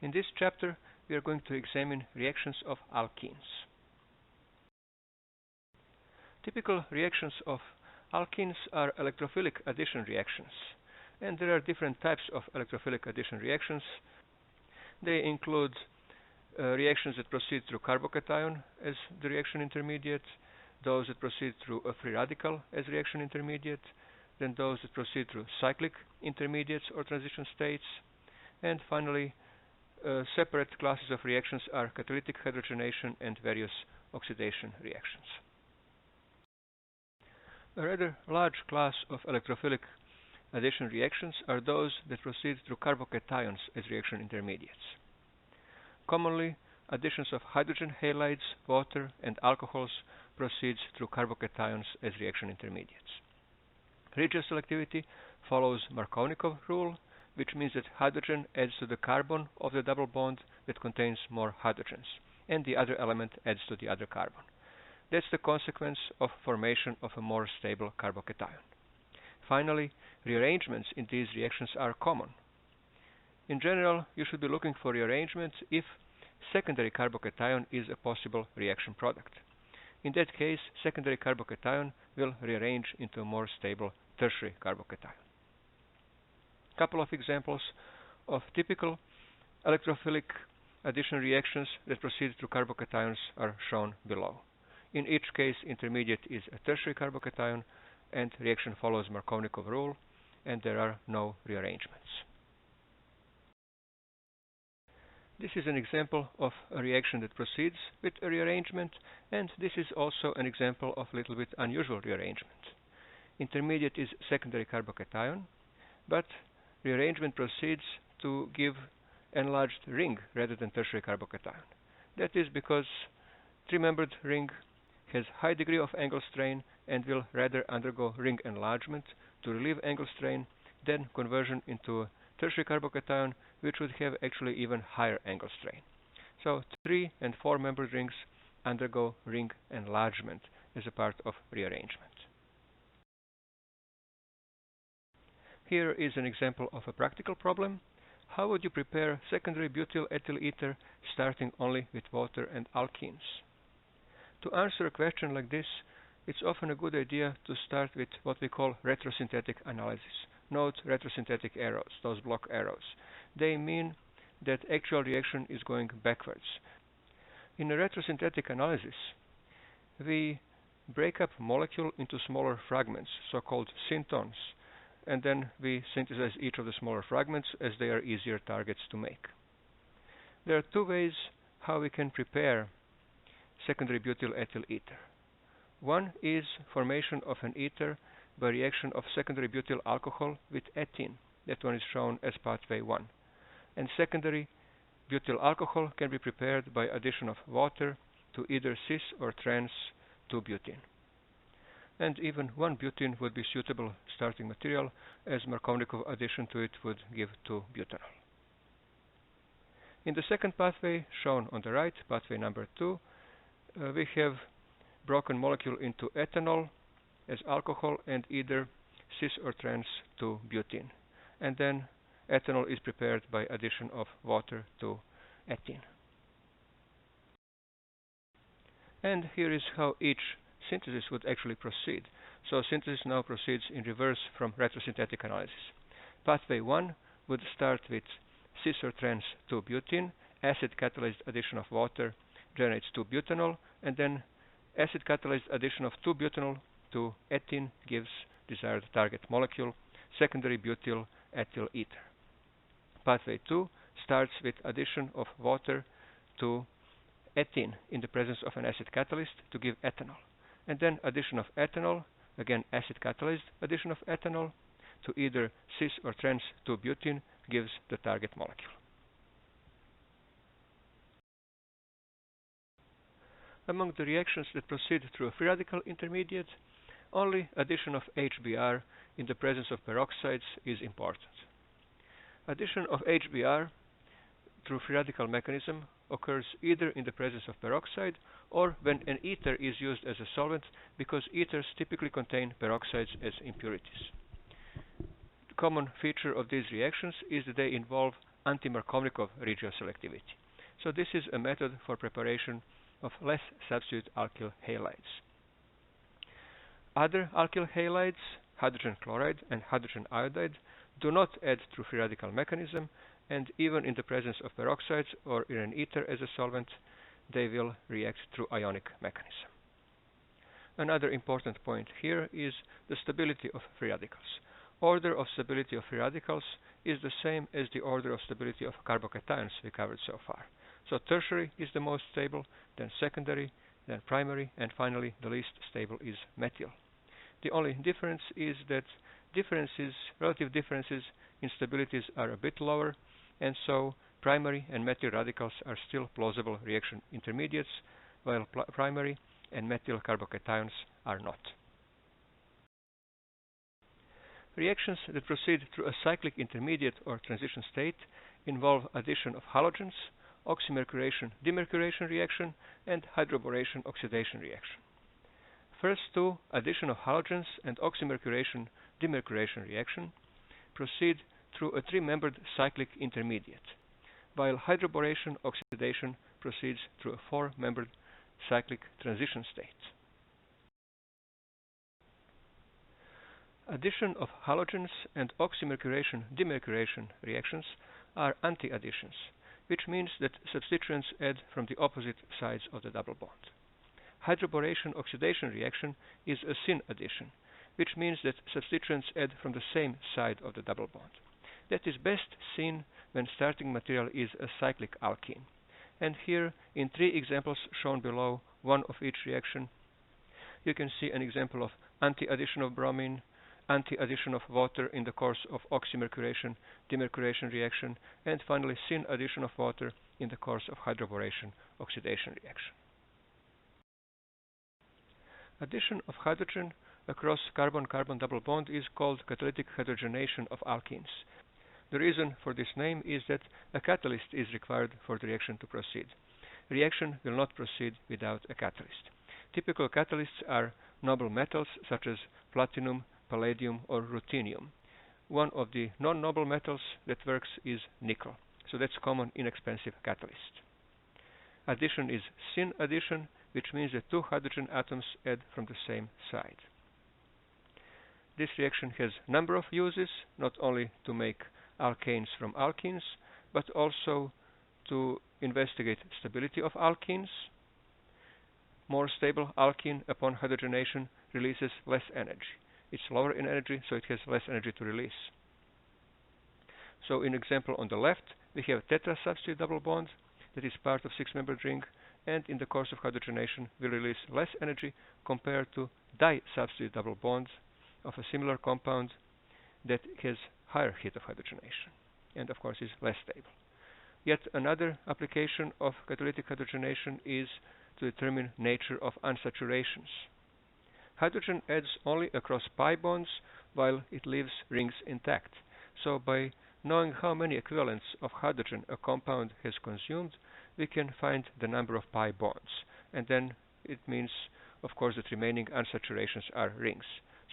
In this chapter, we are going to examine reactions of alkenes. Typical reactions of alkenes are electrophilic addition reactions, and there are different types of electrophilic addition reactions. They include reactions that proceed through carbocation as the reaction intermediate, those that proceed through a free radical as reaction intermediate, then those that proceed through cyclic intermediates or transition states, and finally separate classes of reactions are catalytic hydrogenation and various oxidation reactions. A rather large class of electrophilic addition reactions are those that proceed through carbocations as reaction intermediates. Commonly, additions of hydrogen halides, water, and alcohols proceeds through carbocations as reaction intermediates. Regioselectivity follows Markavnikov rule, which means that hydrogen adds to the carbon of the double bond that contains more hydrogens, and the other element adds to the other carbon. That's the consequence of formation of a more stable carbocation. Finally, rearrangements in these reactions are common. In general, you should be looking for rearrangements if secondary carbocation is a possible reaction product. In that case, secondary carbocation will rearrange into a more stable tertiary carbocation. Couple of examples of typical electrophilic addition reactions that proceed through carbocations are shown below. In each case, intermediate is a tertiary carbocation, and reaction follows Markavnikov rule, and there are no rearrangements. This is an example of a reaction that proceeds with a rearrangement, and this is also an example of a little bit unusual rearrangement. Intermediate is secondary carbocation, but rearrangement proceeds to give enlarged ring rather than tertiary carbocation. That is because three-membered ring has high degree of angle strain and will rather undergo ring enlargement to relieve angle strain than conversion into a tertiary carbocation, which would have actually even higher angle strain. So 3- and 4-membered rings undergo ring enlargement as a part of rearrangement. Here is an example of a practical problem. How would you prepare secondary butyl ethyl ether starting only with water and alkenes? To answer a question like this, it's often a good idea to start with what we call retrosynthetic analysis. Note retrosynthetic arrows, those block arrows. They mean that actual reaction is going backwards. In a retrosynthetic analysis, we break up molecule into smaller fragments, so-called syntons, and then we synthesize each of the smaller fragments as they are easier targets to make. There are two ways how we can prepare secondary butyl ethyl ether. One is formation of an ether by reaction of secondary butyl alcohol with ethene. That one is shown as pathway 1. And secondary butyl alcohol can be prepared by addition of water to either cis or trans 2-butene. And even 1-butene would be suitable starting material, as Markavnikov addition to it would give 2-butanol. In the second pathway, shown on the right, pathway number 2, we have broken molecule into ethanol as alcohol and either cis or trans 2-butene. And then ethanol is prepared by addition of water to ethene. And here is how each synthesis would actually proceed. So synthesis now proceeds in reverse from retrosynthetic analysis. Pathway 1 would start with cis or trans 2-butene, acid catalyzed addition of water generates 2-butanol, and then acid catalyzed addition of 2-butanol to ethene gives desired target molecule, secondary butyl ethyl ether. Pathway 2 starts with addition of water to ethene in the presence of an acid catalyst to give ethanol, and then addition of ethanol, again acid catalyzed addition of ethanol to either cis or trans 2-butene gives the target molecule. Among the reactions that proceed through a free radical intermediate, only addition of HBr in the presence of peroxides is important. Addition of HBr through free radical mechanism occurs either in the presence of peroxide or when an ether is used as a solvent, because ethers typically contain peroxides as impurities. The common feature of these reactions is that they involve anti-Markovnikov regioselectivity. So this is a method for preparation of less substitute alkyl halides. Other alkyl halides, hydrogen chloride and hydrogen iodide, do not add through free radical mechanism, and even in the presence of peroxides or in an ether as a solvent, they will react through ionic mechanism. Another important point here is the stability of free radicals. Order of stability of free radicals is the same as the order of stability of carbocations we covered so far. So tertiary is the most stable, then secondary, then primary, and finally the least stable is methyl. The only difference is that relative differences in stabilities are a bit lower, and so primary and methyl radicals are still plausible reaction intermediates, while primary and methyl carbocations are not. Reactions that proceed through a cyclic intermediate or transition state involve addition of halogens, oxymercuration-demercuration reaction, and hydroboration-oxidation reaction. First two, addition of halogens and oxymercuration-demercuration reaction, proceed through a three-membered cyclic intermediate, while hydroboration-oxidation proceeds through a four-membered cyclic transition state. Addition of halogens and oxymercuration-demercuration reactions are anti-additions, which means that substituents add from the opposite sides of the double bond. Hydroboration-oxidation reaction is a syn addition, which means that substituents add from the same side of the double bond. That is best seen when starting material is a cyclic alkene. And here, in three examples shown below, one of each reaction, you can see an example of anti-addition of bromine, anti-addition of water in the course of oxymercuration-demercuration reaction, and finally syn addition of water in the course of hydroboration-oxidation reaction. Addition of hydrogen across carbon-carbon double bond is called catalytic hydrogenation of alkenes. The reason for this name is that a catalyst is required for the reaction to proceed. Reaction will not proceed without a catalyst. Typical catalysts are noble metals such as platinum, palladium, or ruthenium. One of the non-noble metals that works is nickel, so that's common inexpensive catalyst. Addition is syn addition, which means that two hydrogen atoms add from the same side. This reaction has a number of uses, not only to make alkanes from alkenes, but also to investigate stability of alkenes. More stable alkene upon hydrogenation releases less energy. It's lower in energy, so it has less energy to release. So in example on the left, we have tetrasubstitute double bond that is part of six-membered ring, and in the course of hydrogenation will release less energy compared to disubstitute double bonds of a similar compound that has higher heat of hydrogenation and of course is less stable. Yet another application of catalytic hydrogenation is to determine nature of unsaturations. Hydrogen adds only across pi bonds while it leaves rings intact. So by knowing how many equivalents of hydrogen a compound has consumed, we can find the number of pi bonds. And then it means, of course, that remaining unsaturations are rings.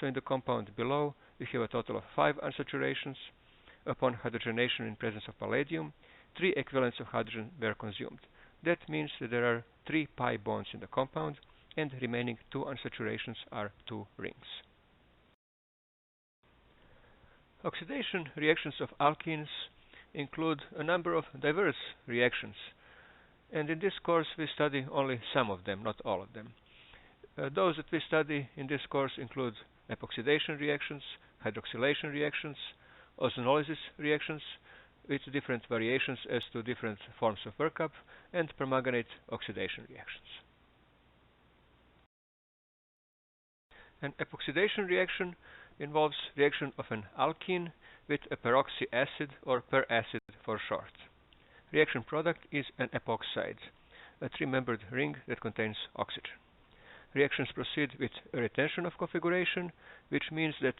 So in the compound below, we have a total of 5 unsaturations. Upon hydrogenation in presence of palladium, 3 equivalents of hydrogen were consumed. That means that there are 3 pi bonds in the compound, and remaining 2 unsaturations are 2 rings. Oxidation reactions of alkenes include a number of diverse reactions, and in this course we study only some of them, not all of them. Those that we study in this course include epoxidation reactions, hydroxylation reactions, ozonolysis reactions with different variations as to different forms of workup, and permanganate oxidation reactions. An epoxidation reaction involves reaction of an alkene with a peroxyacid, or peracid for short. Reaction product is an epoxide, a 3-membered ring that contains oxygen. Reactions proceed with a retention of configuration, which means that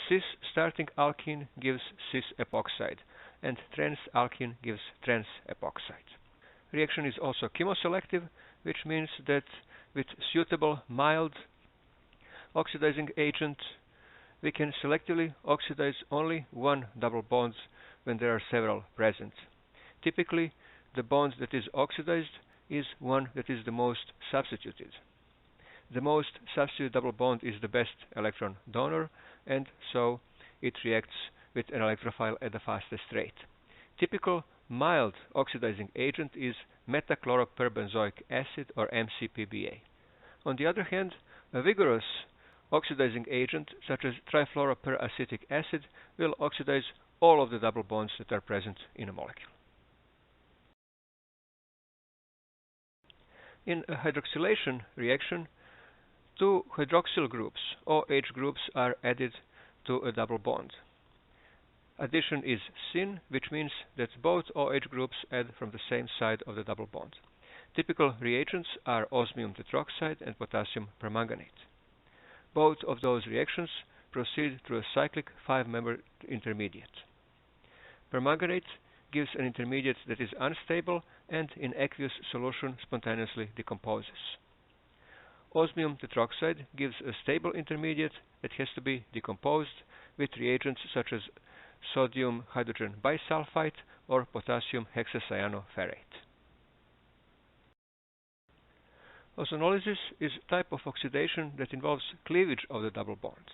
cis starting alkene gives cis epoxide, and trans alkene gives trans epoxide. Reaction is also chemoselective, which means that with suitable mild oxidizing agent, we can selectively oxidize only one double bond when there are several present. Typically, the bond that is oxidized is one that is the most substituted. The most substituted double bond is the best electron donor, and so it reacts with an electrophile at the fastest rate. Typical mild oxidizing agent is metachloroperbenzoic acid, or MCPBA. On the other hand, a vigorous oxidizing agent such as trifluoroperacetic acid will oxidize all of the double bonds that are present in a molecule. In a hydroxylation reaction, two hydroxyl groups, OH groups, are added to a double bond. Addition is syn, which means that both OH groups add from the same side of the double bond. Typical reagents are osmium tetroxide and potassium permanganate. Both of those reactions proceed through a cyclic 5-membered intermediate. Permanganate gives an intermediate that is unstable and in aqueous solution spontaneously decomposes. Osmium tetroxide gives a stable intermediate that has to be decomposed with reagents such as sodium hydrogen bisulfite or potassium hexacyanoferrate. Ozonolysis is a type of oxidation that involves cleavage of the double bond.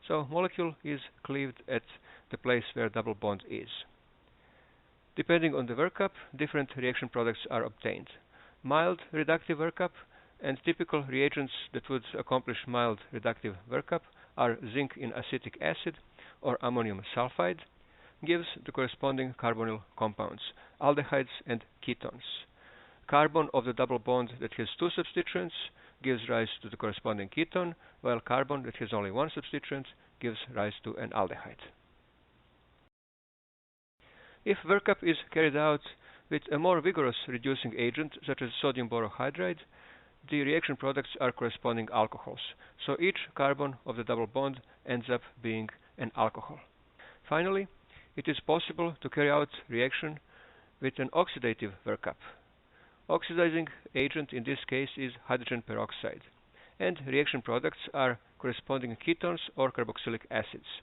So molecule is cleaved at the place where double bond is. Depending on the workup, different reaction products are obtained. Mild reductive workup and typical reagents that would accomplish mild reductive workup are zinc in acetic acid or ammonium sulfide, gives the corresponding carbonyl compounds, aldehydes and ketones. Carbon of the double bond that has two substituents gives rise to the corresponding ketone, while carbon that has only one substituent gives rise to an aldehyde. If workup is carried out with a more vigorous reducing agent, such as sodium borohydride, the reaction products are corresponding alcohols, so each carbon of the double bond ends up being an alcohol. Finally, it is possible to carry out reaction with an oxidative workup. Oxidizing agent in this case is hydrogen peroxide, and reaction products are corresponding ketones or carboxylic acids.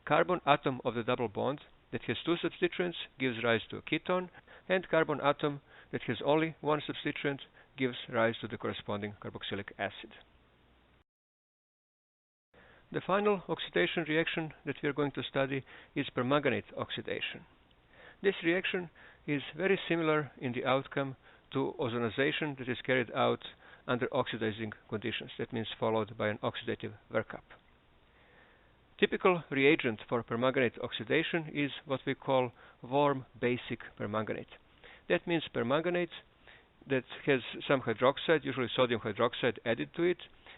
Carbon atom of the double bond that has two substituents gives rise to a ketone, and carbon atom that has only one substituent gives rise to the corresponding carboxylic acid. The final oxidation reaction that we are going to study is permanganate oxidation. This reaction is very similar in the outcome to ozonization that is carried out under oxidizing conditions. That means followed by an oxidative workup. Typical reagent for permanganate oxidation is what we call warm basic permanganate. That means permanganate that has some hydroxide, usually sodium hydroxide, added to it,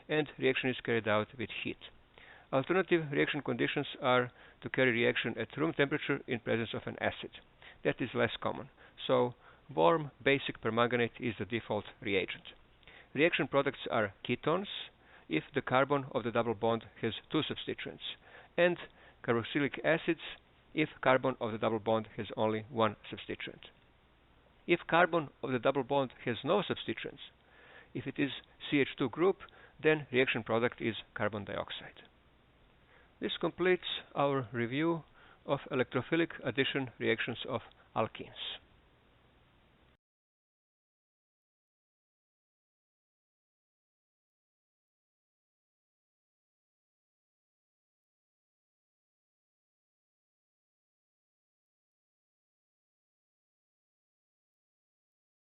and reaction is carried out with heat. Alternative reaction conditions are to carry reaction at room temperature in presence of an acid. That is less common. So warm basic permanganate is the default reagent. Reaction products are ketones if the carbon of the double bond has two substituents, and carboxylic acids if carbon of the double bond has only one substituent. If carbon of the double bond has no substituents, if it is CH2 group, then reaction product is carbon dioxide. This completes our review of electrophilic addition reactions of alkenes.